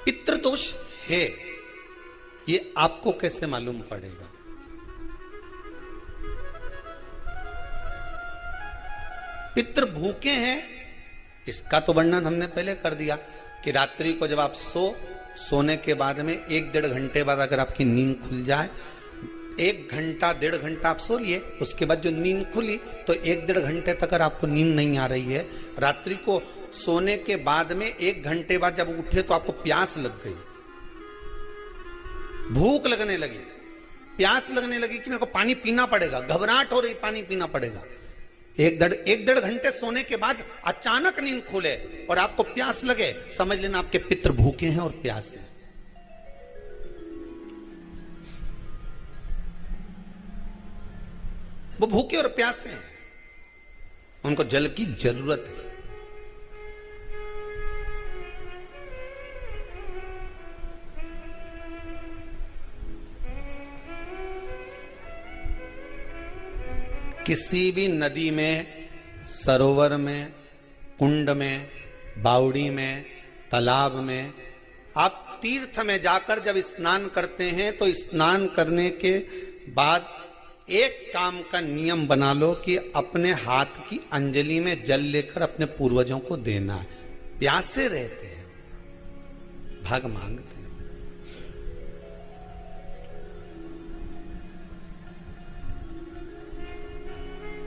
पितृदोष है, ये आपको कैसे मालूम पड़ेगा? पितृ भूखे हैं, इसका तो वर्णन हमने पहले कर दिया कि रात्रि को जब आप सोने के बाद में 1-1.5 घंटे बाद अगर आपकी नींद खुल जाए, 1 घंटा 1.5 घंटा आप सो लिए, उसके बाद जो नींद खुली तो 1-1.5 घंटे तक अगर आपको नींद नहीं आ रही है, रात्रि को सोने के बाद में 1 घंटे बाद जब उठे तो आपको प्यास लग गई, भूख लगने लगी, प्यास लगने लगी कि मेरे को पानी पीना पड़ेगा, घबराहट हो रही, पानी पीना पड़ेगा। 1-1.5 घंटे सोने के बाद अचानक नींद खुले और आपको प्यास लगे, समझ लेना आपके पितृ भूखे हैं और प्यास है। वो भूखे और प्यासे हैं, उनको जल की जरूरत है। किसी भी नदी में, सरोवर में, कुंड में, बावड़ी में, तालाब में, आप तीर्थ में जाकर जब स्नान करते हैं तो स्नान करने के बाद एक काम का नियम बना लो कि अपने हाथ की अंजलि में जल लेकर अपने पूर्वजों को देना है। प्यासे रहते हैं, भाग मांगते हैं।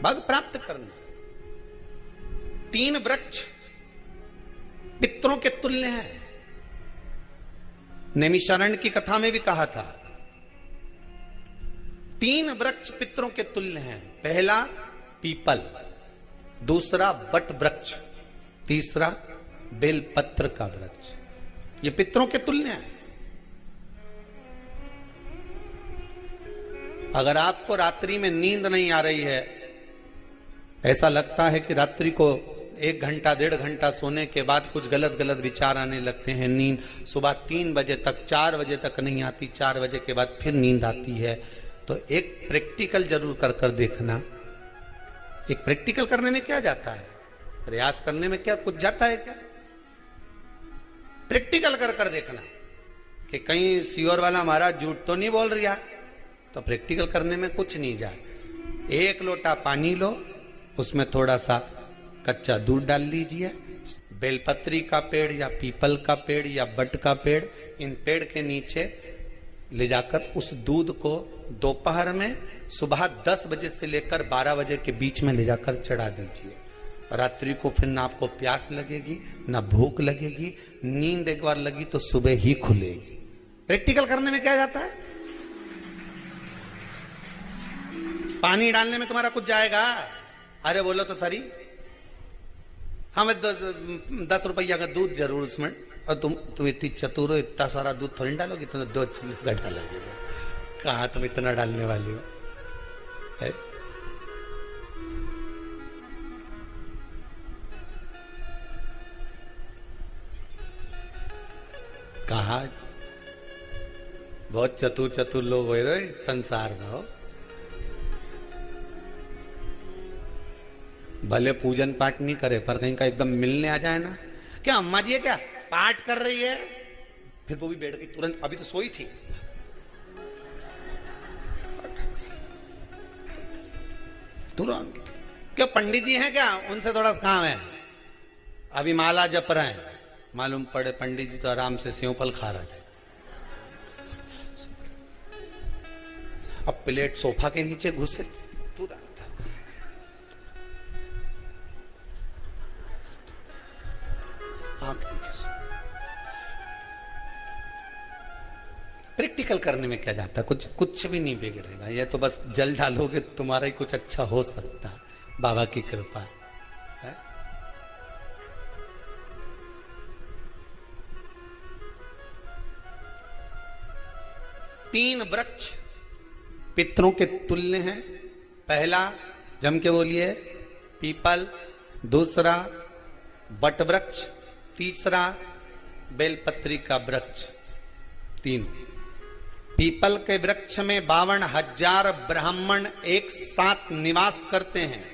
भाग प्राप्त करना। 3 वृक्ष पितरों के तुल्य हैं। नैमिषारण्य की कथा में भी कहा था 3 वृक्ष पितरों के तुल्य हैं। पहला पीपल, दूसरा बट वृक्ष, तीसरा बेलपत्र का वृक्ष। ये पितरों के तुल्य हैं। अगर आपको रात्रि में नींद नहीं आ रही है, ऐसा लगता है कि रात्रि को 1 घंटा 1.5 घंटा सोने के बाद कुछ गलत गलत विचार आने लगते हैं, नींद सुबह 3 बजे तक 4 बजे तक नहीं आती, 4 बजे के बाद फिर नींद आती है, तो एक प्रैक्टिकल जरूर कर देखना। एक प्रैक्टिकल करने में क्या जाता है? प्रयास करने में क्या कुछ जाता है क्या? प्रैक्टिकल कर देखना कि कहीं सियोर वाला महाराज झूठ तो नहीं बोल रहा, तो प्रैक्टिकल करने में कुछ नहीं जाए। 1 लोटा पानी लो, उसमें थोड़ा सा कच्चा दूध डाल लीजिए। बेलपत्री का पेड़ या पीपल का पेड़ या बट का पेड़, इन पेड़ के नीचे ले जाकर उस दूध को दोपहर में सुबह 10 बजे से लेकर 12 बजे के बीच में ले जाकर चढ़ा दीजिए। रात्रि को फिर ना आपको प्यास लगेगी, ना भूख लगेगी। नींद एक बार लगी तो सुबह ही खुलेगी। प्रैक्टिकल करने में क्या जाता है? पानी डालने में तुम्हारा कुछ जाएगा? अरे बोलो तो सरी, हमें 10 रुपया का दूध जरूर उसमें, और तुम इतनी चतुर हो, इतना सारा दूध थोड़ी डालोगी, तुम 2 चूल्हे डालोगे। कहाँ तुम इतना डालने वाली हो? है? कहा बहुत चतुर लोग हो रहे संसार में हो। भले पूजन पाठ नहीं करे, पर कहीं का एकदम मिलने आ जाए ना, क्या अम्मा जी है क्या पाठ कर रही है, फिर वो भी बैठ गई तुरंत, अभी तो सोई थी। तुरंत क्या पंडित जी हैं क्या, उनसे थोड़ा काम है, अभी माला जप रहे हैं। मालूम पड़े पंडित जी तो आराम से सेवफल खा रहे थे। अब प्लेट सोफा के नीचे घुसे तुरंत। प्रैक्टिकल करने में क्या जाता है? कुछ भी नहीं बिगड़ेगा। ये तो बस जल डालोगे तुम्हारा ही कुछ अच्छा हो सकता है, बाबा की कृपा है। 3 वृक्ष पितरों के तुल्य हैं। पहला जम के बोलिए पीपल, दूसरा बट वृक्ष, तीसरा बेलपत्री का वृक्ष। 3 पीपल के वृक्ष में 52,000 ब्राह्मण एक साथ निवास करते हैं,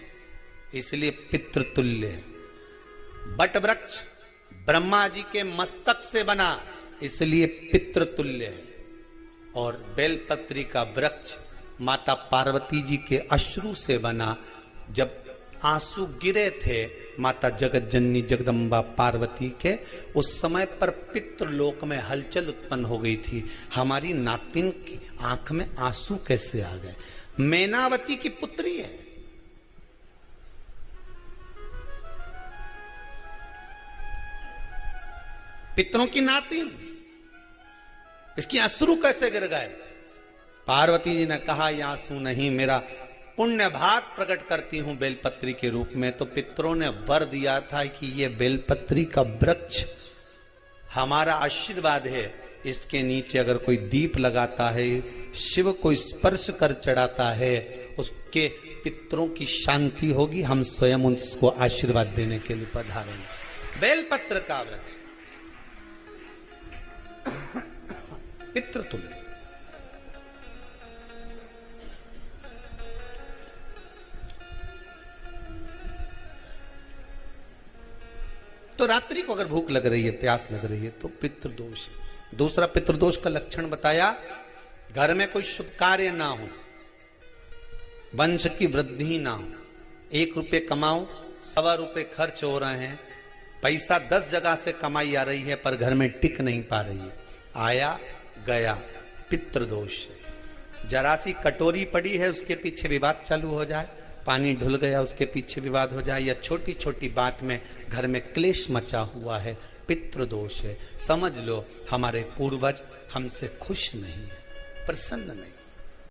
इसलिए पितृतुल्य है। बट वृक्ष ब्रह्मा जी के मस्तक से बना इसलिए पितृतुल्य है। और बेलपत्री का वृक्ष माता पार्वती जी के अश्रु से बना। जब आंसू गिरे थे माता जगत जननी जगदम्बा पार्वती के, उस समय पर पितृलोक में हलचल उत्पन्न हो गई थी। हमारी नातिन की आंख में आंसू कैसे आ गए? मैनावती की पुत्री है, पितरों की नातिन, इसकी अश्रु कैसे गिर गए? पार्वती जी ने कहा ये आंसू नहीं, मेरा पुण्य भाग प्रकट करती हूं बेलपत्री के रूप में। तो पितरों ने वर दिया था कि ये बेलपत्री का वृक्ष हमारा आशीर्वाद है, इसके नीचे अगर कोई दीप लगाता है, शिव को स्पर्श कर चढ़ाता है, उसके पितरों की शांति होगी। हम स्वयं उसको आशीर्वाद देने के लिए पधारेंगे। बेलपत्र का वृक्ष पितृतुल्य। तो रात्रि को अगर भूख लग रही है, प्यास लग रही है, तो पितृदोष है। दूसरा पितृदोष का लक्षण बताया, घर में कोई शुभ कार्य ना हो, वंश की वृद्धि ना हो। 1 रुपये कमाओ, 1.25 रुपये खर्च हो रहे हैं, पैसा 10 जगह से कमाई आ रही है पर घर में टिक नहीं पा रही है, आया गया, पितृदोष है। जरा सी कटोरी पड़ी है, उसके पीछे विवाद चालू हो जाए, पानी ढुल गया उसके पीछे विवाद हो जाए, या छोटी छोटी बात में घर में क्लेश मचा हुआ है, पितृदोष है। समझ लो हमारे पूर्वज हमसे खुश नहीं है, प्रसन्न नहीं।